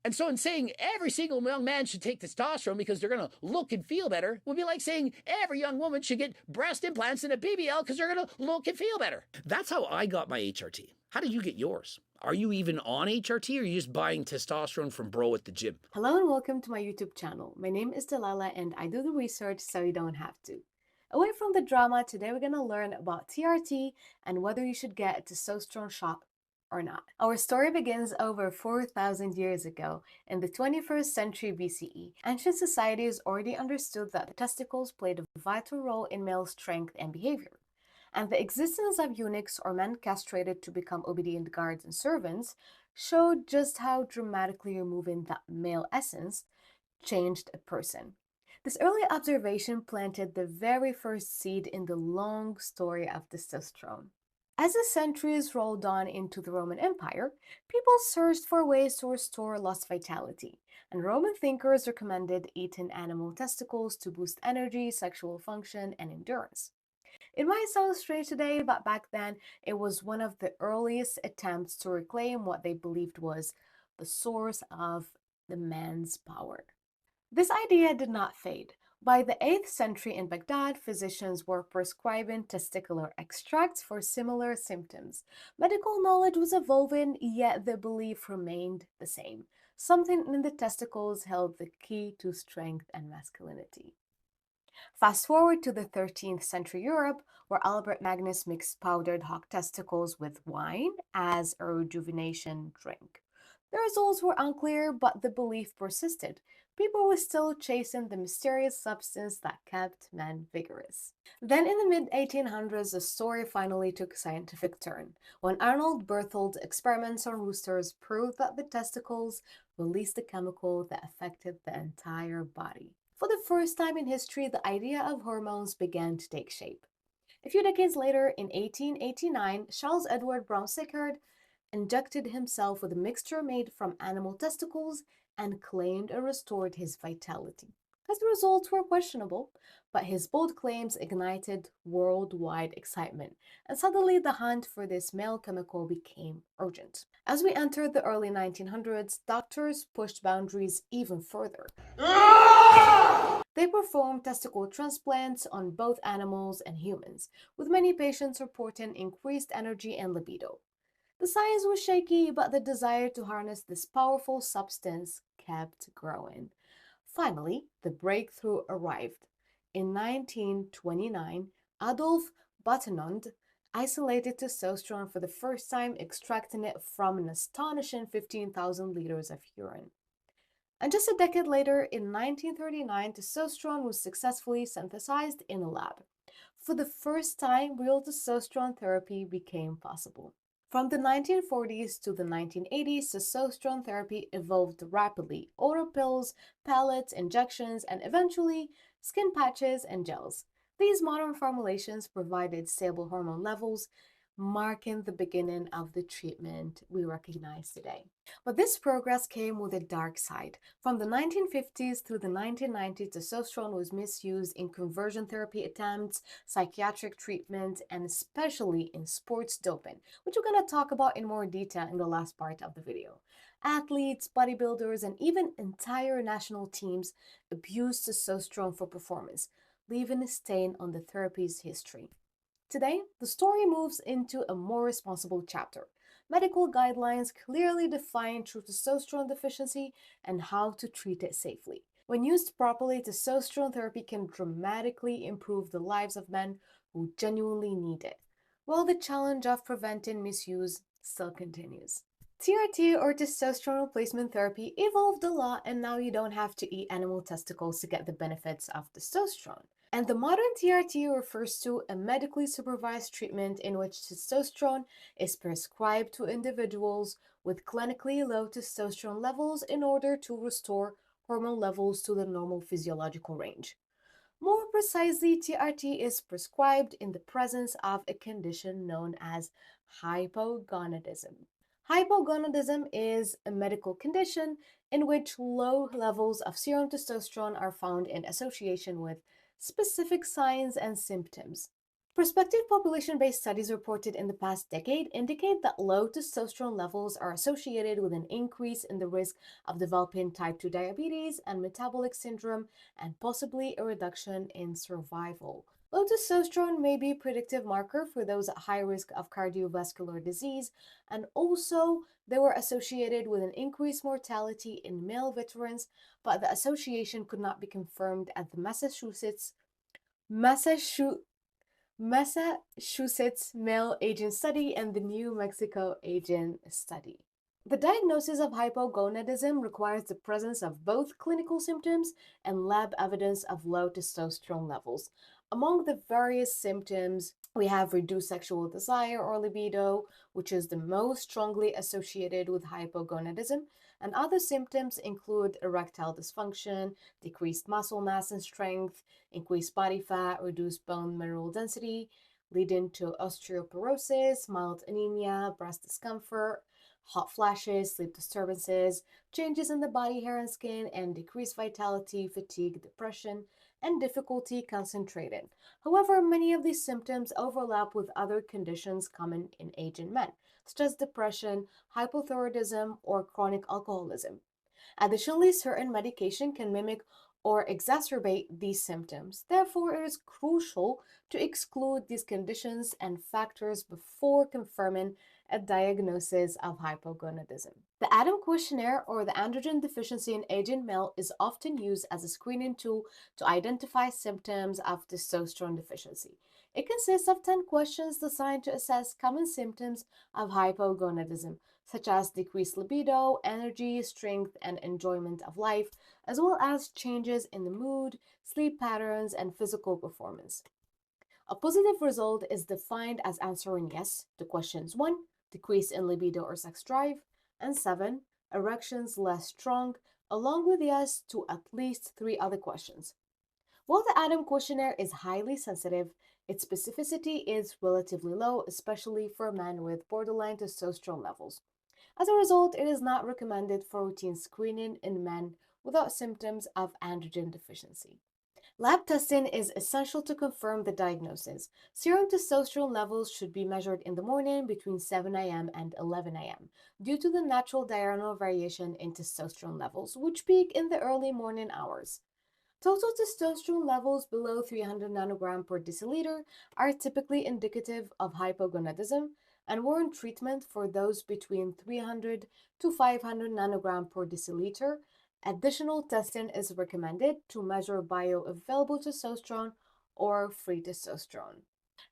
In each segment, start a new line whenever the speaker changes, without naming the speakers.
And so in saying every single young man should take testosterone because they're going to look and feel better would be like saying every young woman should get breast implants and a BBL because they're going to look and feel better. That's how I got my HRT. How did you get yours? Are you even on HRT, or are you just buying testosterone from bro at the gym?
Hello and welcome to my YouTube channel. My name is Delilah and I do the research so you don't have to. Away from the drama, today we're going to learn about TRT and whether you should get a testosterone shot or not. Our story begins over 4,000 years ago in the 21st century BCE. Ancient societies already understood that the testicles played a vital role in male strength and behavior. And the existence of eunuchs or men castrated to become obedient guards and servants showed just how dramatically removing that male essence changed a person. This early observation planted the very first seed in the long story of testosterone. As the centuries rolled on into the Roman Empire, people searched for ways to restore lost vitality, and Roman thinkers recommended eating animal testicles to boost energy, sexual function, and endurance. It might sound strange today, but back then it was one of the earliest attempts to reclaim what they believed was the source of the man's power. This idea did not fade. By the 8th century in Baghdad, physicians were prescribing testicular extracts for similar symptoms. Medical knowledge was evolving, yet the belief remained the same. Something in the testicles held the key to strength and masculinity. Fast forward to the 13th century Europe, where Albert Magnus mixed powdered hog testicles with wine as a rejuvenation drink. The results were unclear, but the belief persisted. People were still chasing the mysterious substance that kept men vigorous. Then, in the mid 1800s, the story finally took a scientific turn when Arnold Berthold's experiments on roosters proved that the testicles released a chemical that affected the entire body. For the first time in history, the idea of hormones began to take shape. A few decades later, in 1889, Charles Edward Brown-Séquard injected himself with a mixture made from animal testicles and claimed it restored his vitality. His results were questionable, but his bold claims ignited worldwide excitement, and suddenly the hunt for this male chemical became urgent. As we entered the early 1900s, doctors pushed boundaries even further. They performed testicle transplants on both animals and humans, with many patients reporting increased energy and libido. The science was shaky, but the desire to harness this powerful substance kept growing. Finally, the breakthrough arrived. In 1929, Adolf Butenandt isolated testosterone for the first time, extracting it from an astonishing 15,000 liters of urine. And just a decade later, in 1939, testosterone was successfully synthesized in a lab. For the first time, real testosterone therapy became possible. From the 1940s to the 1980s, testosterone therapy evolved rapidly. Oral pills, pellets, injections, and eventually skin patches and gels. These modern formulations provided stable hormone levels, marking the beginning of the treatment we recognize today. But this progress came with a dark side. From the 1950s through the 1990s, testosterone was misused in conversion therapy attempts, psychiatric treatment, and especially in sports doping, which we're going to talk about in more detail in the last part of the video. Athletes, bodybuilders, and even entire national teams abused testosterone for performance, leaving a stain on the therapy's history. Today, the story moves into a more responsible chapter. Medical guidelines clearly define true testosterone deficiency and how to treat it safely. When used properly, testosterone therapy can dramatically improve the lives of men who genuinely need it, while the challenge of preventing misuse still continues. TRT or testosterone replacement therapy evolved a lot, and now you don't have to eat animal testicles to get the benefits of testosterone. And the modern TRT refers to a medically supervised treatment in which testosterone is prescribed to individuals with clinically low testosterone levels in order to restore hormone levels to the normal physiological range. More precisely, TRT is prescribed in the presence of a condition known as hypogonadism. Hypogonadism is a medical condition in which low levels of serum testosterone are found in association with specific signs and symptoms. Prospective population-based studies reported in the past decade indicate that low testosterone levels are associated with an increase in the risk of developing type 2 diabetes and metabolic syndrome and possibly a reduction in survival. Low testosterone may be a predictive marker for those at high risk of cardiovascular disease, and also they were associated with an increased mortality in male veterans, but the association could not be confirmed at the Massachusetts Male Aging Study and the New Mexico Aging Study. The diagnosis of hypogonadism requires the presence of both clinical symptoms and lab evidence of low testosterone levels. Among the various symptoms, we have reduced sexual desire or libido, which is the most strongly associated with hypogonadism, and other symptoms include erectile dysfunction, decreased muscle mass and strength, increased body fat, reduced bone mineral density, leading to osteoporosis, mild anemia, breast discomfort, hot flashes, sleep disturbances, changes in the body hair and skin, and decreased vitality, fatigue, depression, and difficulty concentrating. However, many of these symptoms overlap with other conditions common in aging men, such as depression, hypothyroidism, or chronic alcoholism. Additionally, certain medication can mimic or exacerbate these symptoms. Therefore, it is crucial to exclude these conditions and factors before confirming a diagnosis of hypogonadism. The ADAM questionnaire, or the androgen deficiency in aging male, is often used as a screening tool to identify symptoms of testosterone deficiency. It consists of 10 questions designed to assess common symptoms of hypogonadism, such as decreased libido, energy, strength, and enjoyment of life, as well as changes in the mood, sleep patterns, and physical performance. A positive result is defined as answering yes to questions 1, decrease in libido or sex drive, and 7, erections less strong, along with yes to at least 3 other questions. While the ADAM questionnaire is highly sensitive, its specificity is relatively low, especially for men with borderline testosterone levels. As a result, it is not recommended for routine screening in men without symptoms of androgen deficiency. Lab testing is essential to confirm the diagnosis. Serum testosterone levels should be measured in the morning between 7 a.m. and 11 a.m. due to the natural diurnal variation in testosterone levels, which peak in the early morning hours. Total testosterone levels below 300 nanogram per deciliter are typically indicative of hypogonadism and warrant treatment for those between 300 to 500 nanogram per deciliter. Additional testing is recommended to measure bioavailable testosterone or free testosterone.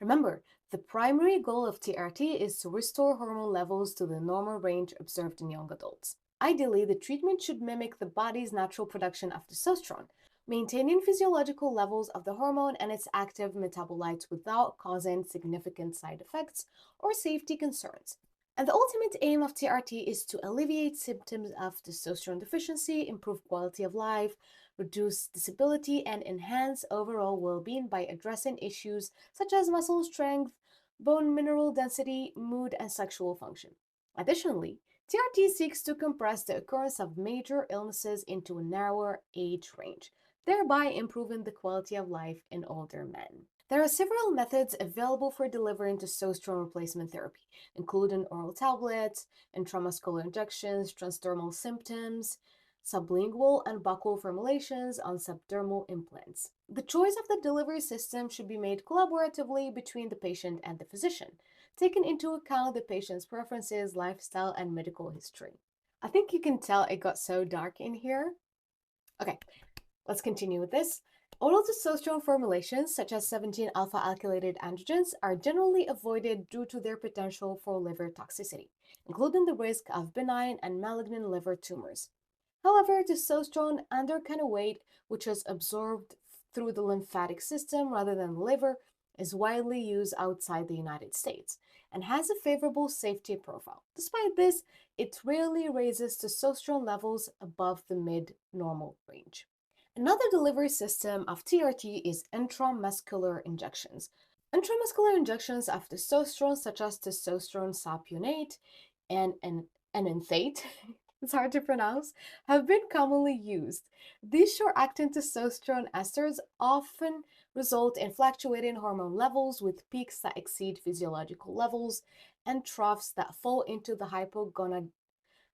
Remember, the primary goal of TRT is to restore hormone levels to the normal range observed in young adults. Ideally, the treatment should mimic the body's natural production of testosterone, maintaining physiological levels of the hormone and its active metabolites without causing significant side effects or safety concerns. And the ultimate aim of TRT is to alleviate symptoms of testosterone deficiency, improve quality of life, reduce disability, and enhance overall well being by addressing issues such as muscle strength, bone mineral density, mood, and sexual function. Additionally, TRT seeks to compress the occurrence of major illnesses into a narrower age range, thereby improving the quality of life in older men. There are several methods available for delivering testosterone replacement therapy, including oral tablets, intramuscular injections, transdermal symptoms, sublingual and buccal formulations on subdermal implants. The choice of the delivery system should be made collaboratively between the patient and the physician, taking into account the patient's preferences, lifestyle, and medical history. I think you can tell it got so dark in here. Okay, let's continue with this. Oral testosterone formulations, such as 17 alpha alkylated androgens, are generally avoided due to their potential for liver toxicity, including the risk of benign and malignant liver tumors. However, testosterone under weight, which is absorbed through the lymphatic system rather than the liver, is widely used outside the United States and has a favorable safety profile. Despite this, it rarely raises testosterone levels above the mid-normal range. Another delivery system of TRT is intramuscular injections. Intramuscular injections of testosterone, such as testosterone saponate and enanthate, it's hard to pronounce, have been commonly used. These short-acting testosterone esters often result in fluctuating hormone levels with peaks that exceed physiological levels and troughs that fall into the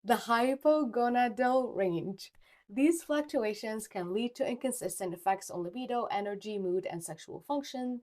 hypogonadal range. These fluctuations can lead to inconsistent effects on libido, energy, mood, and sexual function,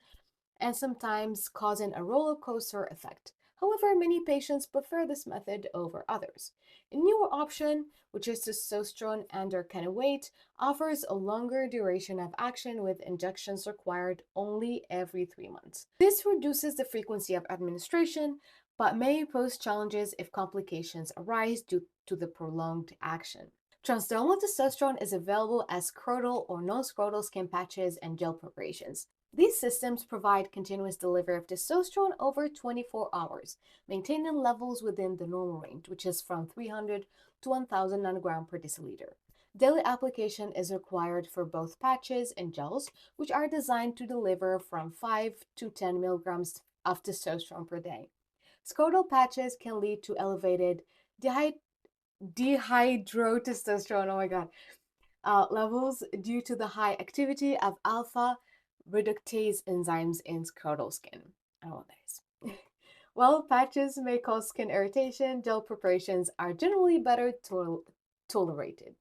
and sometimes causing a roller coaster effect. However, many patients prefer this method over others. A newer option, which is testosterone androstenedione, offers a longer duration of action with injections required only every 3 months. This reduces the frequency of administration, but may pose challenges if complications arise due to the prolonged action. Transdermal testosterone is available as scrotal or non-scrotal skin patches and gel preparations. These systems provide continuous delivery of testosterone over 24 hours, maintaining levels within the normal range, which is from 300 to 1000 nanogram per deciliter. Daily application is required for both patches and gels, which are designed to deliver from 5 to 10 milligrams of testosterone per day. Scrotal patches can lead to elevated dihydrotestosterone, oh my god, levels due to the high activity of alpha reductase enzymes in scrotal skin. I don't know what that is. While patches may cause skin irritation, gel preparations are generally better tolerated.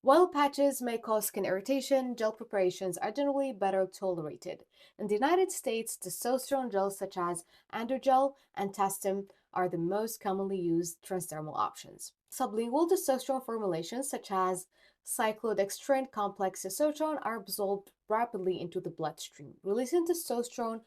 While patches may cause skin irritation, gel preparations are generally better tolerated. In the United States, testosterone gels such as Androgel and Tastim are the most commonly used transdermal options. Sublingual testosterone formulations such as cyclodextrin complex testosterone are absorbed rapidly into the bloodstream, releasing testosterone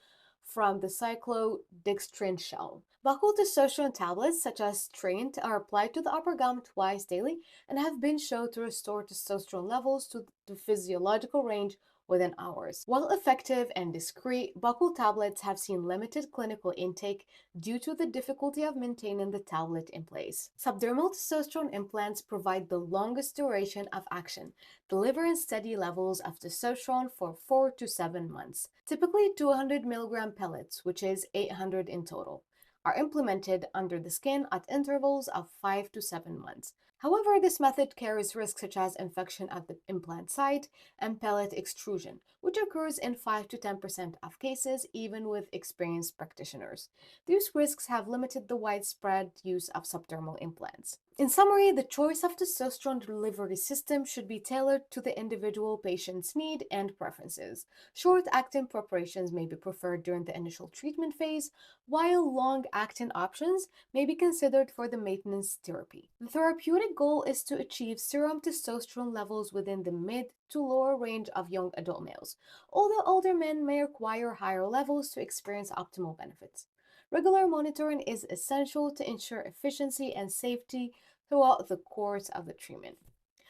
from the cyclodextrin shell. Buccal testosterone tablets such as Trint are applied to the upper gum twice daily and have been shown to restore testosterone levels to the physiological range within hours. While effective and discreet, buccal tablets have seen limited clinical intake due to the difficulty of maintaining the tablet in place. Subdermal testosterone implants provide the longest duration of action, delivering steady levels of testosterone for 4 to 7 months. Typically 200 milligram pellets, which is 800 in total, are implemented under the skin at intervals of 5 to 7 months. However, this method carries risks such as infection at the implant site and pellet extrusion, which occurs in 5 to 10% of cases even with experienced practitioners. These risks have limited the widespread use of subdermal implants. In summary, the choice of testosterone delivery system should be tailored to the individual patient's need and preferences. Short-acting preparations may be preferred during the initial treatment phase, while long-acting options may be considered for the maintenance therapy. The therapeutic goal is to achieve serum testosterone levels within the mid to lower range of young adult males, although older men may require higher levels to experience optimal benefits. Regular monitoring is essential to ensure efficiency and safety throughout the course of the treatment.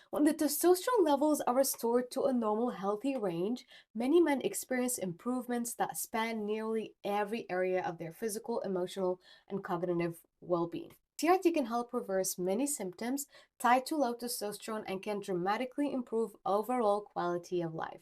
When the testosterone levels are restored to a normal, healthy range, many men experience improvements that span nearly every area of their physical, emotional, and cognitive well being. TRT can help reverse many symptoms tied to low testosterone and can dramatically improve overall quality of life.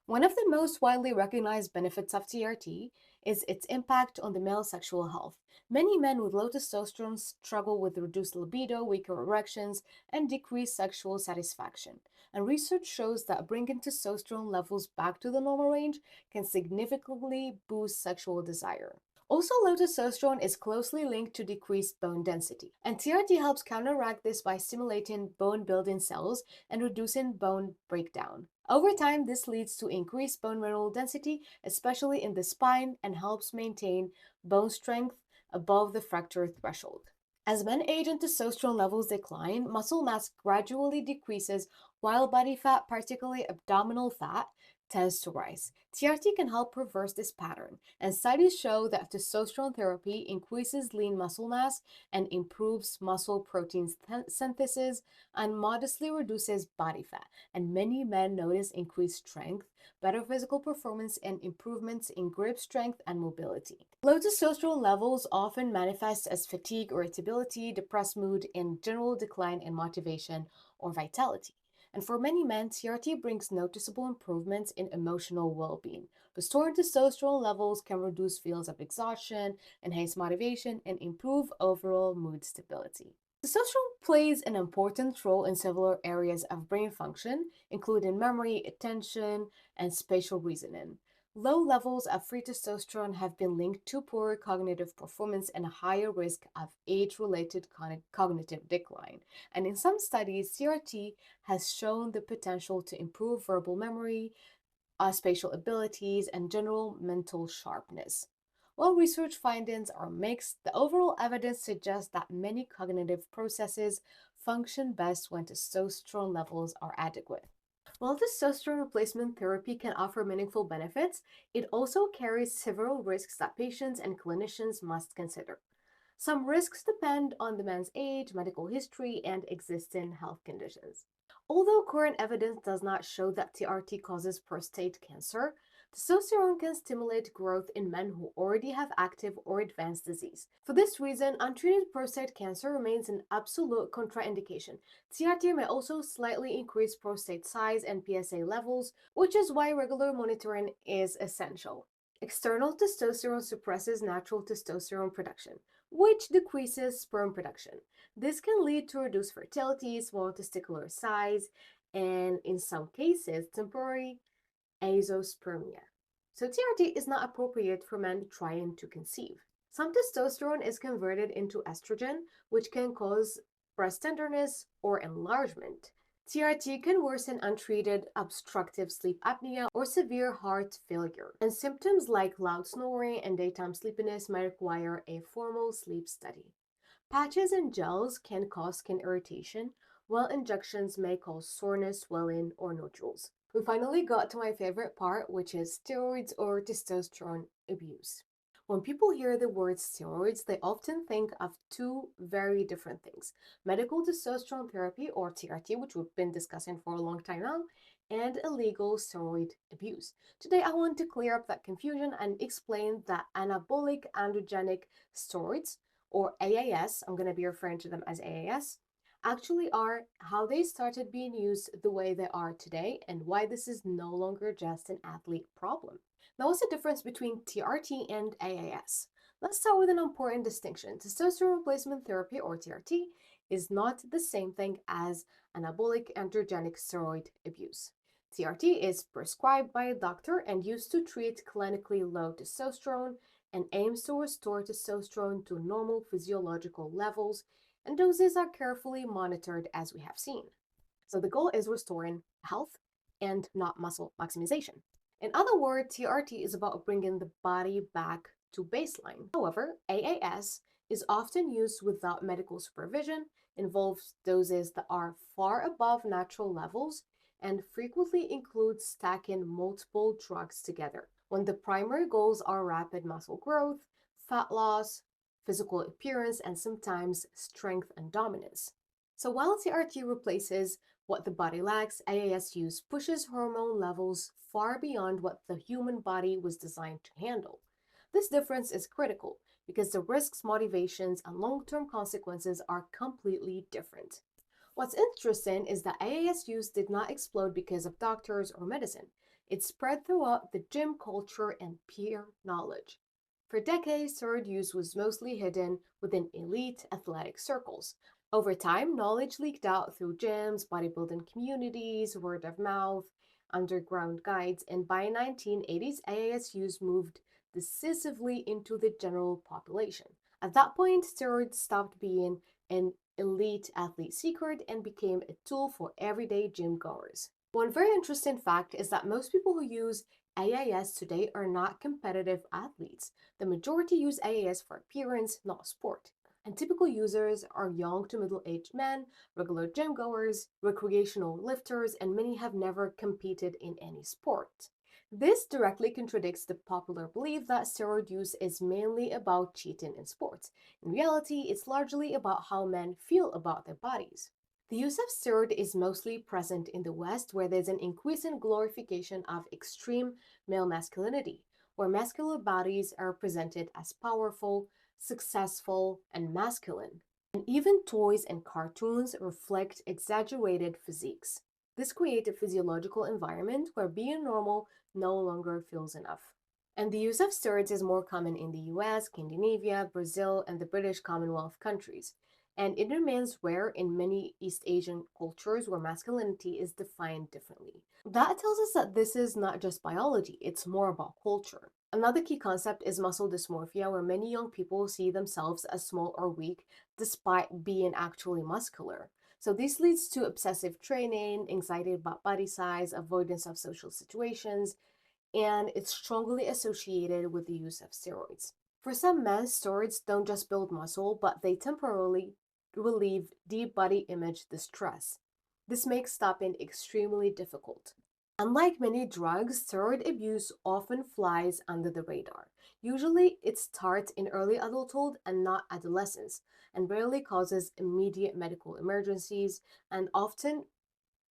One of the most widely recognized benefits of TRT is its impact on the male sexual health. Many men with low testosterone struggle with reduced libido, weaker erections, and decreased sexual satisfaction. And research shows that bringing testosterone levels back to the normal range can significantly boost sexual desire. Also, low testosterone is closely linked to decreased bone density, and TRT helps counteract this by stimulating bone-building cells and reducing bone breakdown. Over time, this leads to increased bone mineral density, especially in the spine, and helps maintain bone strength above the fracture threshold. As men age and testosterone levels decline, muscle mass gradually decreases while body fat, particularly abdominal fat, tends to rise. TRT can help reverse this pattern, and studies show that testosterone therapy increases lean muscle mass and improves muscle protein synthesis and modestly reduces body fat. And many men notice increased strength, better physical performance, and improvements in grip strength and mobility. Low testosterone levels often manifest as fatigue, irritability, depressed mood, and general decline in motivation or vitality. And for many men, TRT brings noticeable improvements in emotional well-being. Restoring testosterone levels can reduce feelings of exhaustion, enhance motivation, and improve overall mood stability. Testosterone plays an important role in several areas of brain function, including memory, attention, and spatial reasoning. Low levels of free testosterone have been linked to poorer cognitive performance and a higher risk of age related cognitive decline. And in some studies, CRT has shown the potential to improve verbal memory, spatial abilities, and general mental sharpness. While research findings are mixed, the overall evidence suggests that many cognitive processes function best when testosterone levels are adequate. While testosterone replacement therapy can offer meaningful benefits, it also carries several risks that patients and clinicians must consider. Some risks depend on the man's age, medical history, and existing health conditions. Although current evidence does not show that TRT causes prostate cancer, testosterone can stimulate growth in men who already have active or advanced disease. For this reason, untreated prostate cancer remains an absolute contraindication. TRT may also slightly increase prostate size and PSA levels, which is why regular monitoring is essential. External testosterone suppresses natural testosterone production, which decreases sperm production. This can lead to reduced fertility, small testicular size, and in some cases, temporary azoospermia. So TRT is not appropriate for men trying to conceive. Some testosterone is converted into estrogen, which can cause breast tenderness or enlargement. TRT can worsen untreated obstructive sleep apnea or severe heart failure, and symptoms like loud snoring and daytime sleepiness may require a formal sleep study. Patches and gels can cause skin irritation, while injections may cause soreness, swelling, or nodules. We finally got to my favorite part, which is steroids or testosterone abuse. When people hear the word steroids, they often think of two very different things: medical testosterone therapy, or TRT, which we've been discussing for a long time now, and illegal steroid abuse. Today, I want to clear up that confusion and explain that anabolic androgenic steroids, or AAS, I'm going to be referring to them as AAS, actually are how they started being used the way they are today and why this is no longer just an athlete problem. Now, what's the difference between TRT and AAS? Let's start with an important distinction. Testosterone replacement therapy, or TRT, is not the same thing as anabolic androgenic steroid abuse. TRT is prescribed by a doctor and used to treat clinically low testosterone and aims to restore testosterone to normal physiological levels, and doses are carefully monitored as we have seen. So the goal is restoring health and not muscle maximization. In other words, TRT is about bringing the body back to baseline. However, AAS is often used without medical supervision, involves doses that are far above natural levels, and frequently includes stacking multiple drugs together when the primary goals are rapid muscle growth, fat loss, physical appearance, and sometimes strength and dominance. So while TRT replaces what the body lacks, AAS use pushes hormone levels far beyond what the human body was designed to handle. This difference is critical because the risks, motivations, and long-term consequences are completely different. What's interesting is that AAS use did not explode because of doctors or medicine. It spread throughout the gym culture and peer knowledge. For decades, steroid use was mostly hidden within elite athletic circles. Over time, knowledge leaked out through gyms, bodybuilding communities, word of mouth, underground guides, and by 1980s, AAS use moved decisively into the general population. At that point, steroids stopped being an elite athlete secret and became a tool for everyday gym goers. One very interesting fact is that most people who use AAS today are not competitive athletes. The majority use AAS for appearance, not sport. And typical users are young to middle-aged men, regular gym goers, recreational lifters, and many have never competed in any sport. This directly contradicts the popular belief that steroid use is mainly about cheating in sports. In reality, it's largely about how men feel about their bodies. The use of steroid is mostly present in the West, where there's an increasing glorification of extreme male masculinity, where masculine bodies are presented as powerful, successful, and masculine. And even toys and cartoons reflect exaggerated physiques. This creates a physiological environment where being normal no longer feels enough. And the use of steroids is more common in the US, Scandinavia, Brazil, and the British Commonwealth countries. and it remains rare in many East Asian cultures where masculinity is defined differently. That tells us that this is not just biology, it's more about culture. Another key concept is muscle dysmorphia, where many young people see themselves as small or weak despite being actually muscular. So this leads to obsessive training, anxiety about body size, avoidance of social situations, and it's strongly associated with the use of steroids. For some men, steroids don't just build muscle, but they temporarily relieve deep body image distress. This makes stopping extremely difficult. Unlike many drugs, steroid abuse often flies under the radar. Usually, it starts in early adulthood and not adolescence, and rarely causes immediate medical emergencies, and often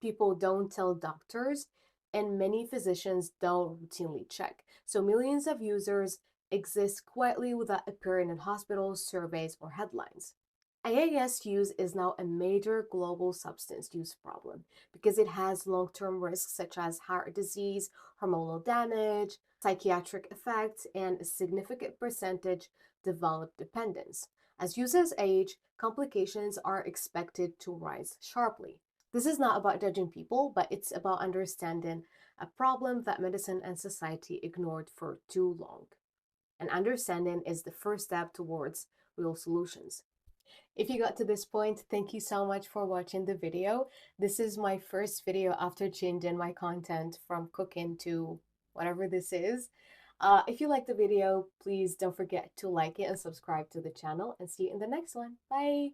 people don't tell doctors, and many physicians don't routinely check. So millions of users exist quietly without appearing in hospitals, surveys, or headlines. IAS use is now a major global substance use problem because it has long term risks such as heart disease, hormonal damage, psychiatric effects, and a significant percentage develop dependence. As users age, complications are expected to rise sharply. This is not about judging people, but it's about understanding a problem that medicine and society ignored for too long. And understanding is the first step towards real solutions. If you got to this point, thank you so much for watching the video. This is my first video after changing my content from cooking to whatever this is. If you liked the video, please don't forget to like it and subscribe to the channel, and see you in the next one. Bye!